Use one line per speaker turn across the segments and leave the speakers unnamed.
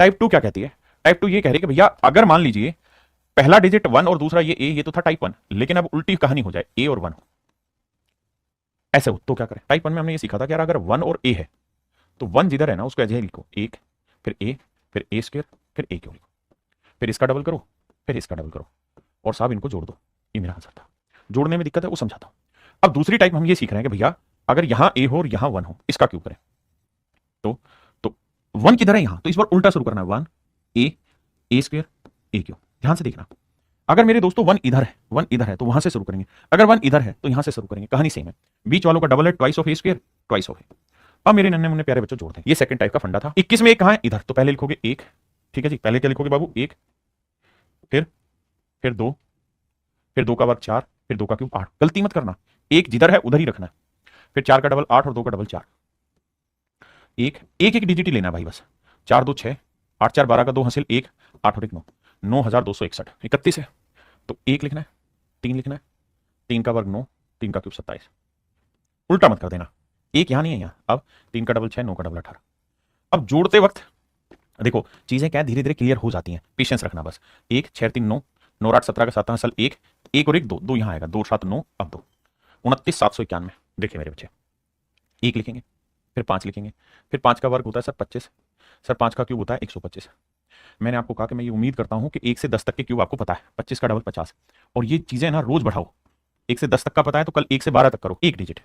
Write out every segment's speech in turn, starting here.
Type 2 क्या कहती है? टाइप 2 ये कह रही है कि भैया अगर मान लीजिए पहला डिजिट 1 और दूसरा ये तो था टाइप 1, लेकिन अब उल्टी कहानी हो जाए, ए और 1 ऐसे हो तो क्या करें? टाइप 1 में हमने ये सीखा था कि यार अगर 1 और ए है तो 1 जिधर है ना उसको ऐसे लिखो, एक, फिर ए, फिर ए स्क्वायर, फिर ए क्यों लिखो, फिर इसका डबल करो, फिर इसका डबल करो, और साहब इनको जोड़ दो। ये मेरा आंसर था। जोड़ने में दिक्कत है वो समझाता हूं। अब दूसरी टाइप हम ये सीख रहे हैं कि भैया अगर यहां ए हो और यहां 1 हो, इसका क्यों करें? तो तो 1 किधर है यहां, तो इस बार उल्टा शुरू करना है, 1 ए स्क्वायर ए क्यों। ध्यान से देखना, अगर मेरे दोस्तों 1 इधर है, 1 इधर है तो वहां से शुरू करेंगे, अगर 1 इधर है तो यहां से शुरू करेंगे, कहानी सेम है। बीच वालों का डबल है, twice of a square, twice of a. अब मेरे नन्हे मुन्ने प्यारे बच्चों जोड़ दें, ये सेकंड टाइप का फंडा था। 21 में एक कहां है? इधर, तो पहले लिखोगे एक, ठीक है जी, पहले क्या लिखोगे बाबू? एक, फिर दो, फिर 2 का वर्ग 4, फिर 2 का क्यूब 8। गलती मत करना, एक जिधर है उधर ही रखना है। फिर 4 का डबल 8 और 2 का डबल 4। एक एक एक डिजिट ही लेना भाई बस। 4 2 6, 8 4 12 का 2 हासिल 1, 8 और 1 9, 9261। 31 है तो 1 लिखना है, 3 लिखना है, 3 का वर्ग 9, 3 का क्यूब 27। उल्टा मत कर देना, एक यहां नहीं है यहां। अब 3 का डबल 6, 9 का डबल 18। अब जोड़ते वक्त देखो चीजें क्या धीरे धीरे क्लियर हो जाती हैं, पेशेंस रखना बस। 1 6 3 9, 9 8 17 का 7 हासिल 1, 1 और 1 2, 2 यहां आएगा, 2 7 9, अब 2 29 791। देखिए मेरे बच्चे, 1 लिखेंगे, फिर 5 लिखेंगे, फिर 5 का वर्ग होता है सर 25, सर 5 का क्यूब होता है 125। मैंने आपको कहा कि मैं ये उम्मीद करता हूं कि 1 से 10 तक के क्यूब आपको पता है, 25 का डबल 50। और ये चीजें ना रोज बढ़ाओ, 1 से 10 तक का पता है तो कल 1 से 12 तक करो, एक डिजिट।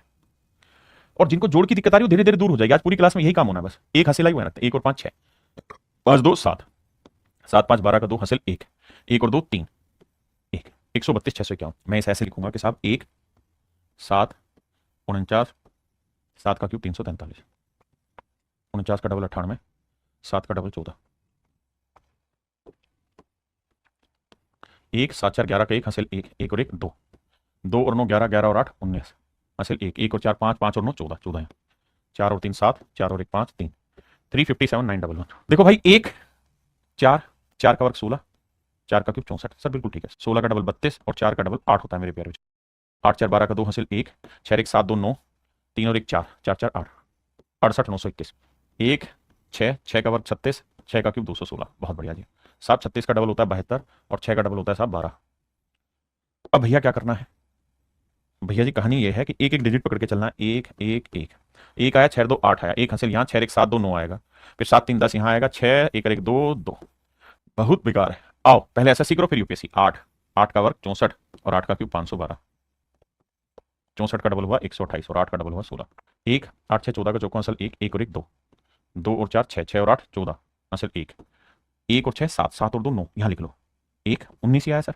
और जिनको जोड़ की दिक्कत आ रही हो धीरे धीरे दूर हो जाएगी। आज पूरी क्लास में यही काम होना है बस। एक हासिल आई हुआ रखते, 1 और 5 6, 5 2 7, 7 5 12 का 2 हासिल 1, 1 और 2 3, 1, 132 651। मैं इसे ऐसे लिखूंगा कि साहब 1 7 49, 7 का क्यूब 343, 49 का डबल 98, 7 का डबल 14, 1 7 4 11 का 1 हासिल 1, 1 और 1 2, 2 और 9 11, 11 और 8 19 हासिल 1, 1 और 4 5, 5 और 9 14, 14 है, 4 और 3 7, 4 और 1 5 3, 357 911। देखो भाई 1 4, 4 का वर्ग 16, 4 का क्यूब 64। सर बिल्कुल ठीक है, 16 का डबल 32 और 4 का डबल 8 होता है मेरे प्यारे। 8 4 12 का 2 हासिल 1, 6 1 7 2 9, 3 और 1 4, 4 4 8, 68 921। 1 6, 6 का वर्ग 36, 6 का क्यूब 216। बहुत बढ़िया जी साहब। 36 का डबल होता है 72 और 6 का डबल होता है साहब 12। अब भैया क्या करना है? भैया जी कहानी ये है कि एक एक डिजिट पकड़ के चलना है, 1 1 1। 1 आया, 6 2 8 आया, 1 हासिल यहाँ, 6 1 7 2 9 आएगा, फिर 7 3 10 यहाँ आएगा, 6 1 1 2 2। बहुत बेकार है। आओ पहले एसएससी करो फिर यूपीएससी। 8, 8 का वर्ग 64 और 8 का क्यूब 512। 64 का डबल हुआ 128 और 8 का डबल हुआ 16। 1 8 6 14 का चौका असल 1, 1 और 1 2, 2 और 4 6, 6 और 8 14 असल 1, 1 और 6 7, 7 और 2 9। यहाँ लिख लो 1 19 ही आया सर,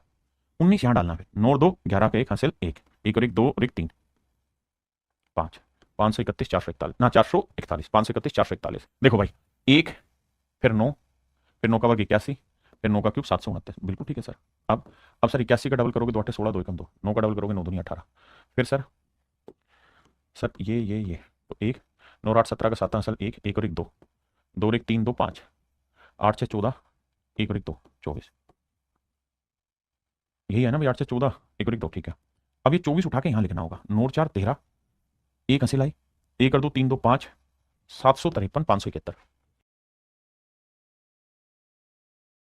19 यहाँ डालना, फिर 9 और 2 11 का 1 हासिल 1, 1 और 1 2 और 1 3 5, 531 441 ना 441, 531 441। देखो भाई 1, फिर 9, फिर 9 का वर्ग 81, फिर 9 का क्यूब 729। बिल्कुल ठीक है सर। अब सर 81 का डबल करोगे तो 8 16 2 1 2, 9 का डबल करोगे 9 2 18। फिर सर ये तो 1 9 8 17 का 7 असल 1, 1 और 1 2, 2 और 1 3 2 5, 8 6 14, 1 और 1 2 24। यही है ना भाई, 8 से 14, 1 और 1 2, ठीक है। अब ये 24 उठा के यहाँ लिखना होगा, 9 4 13, 1 हंसी लाई, 1 और 2 3 2 5, 753 571।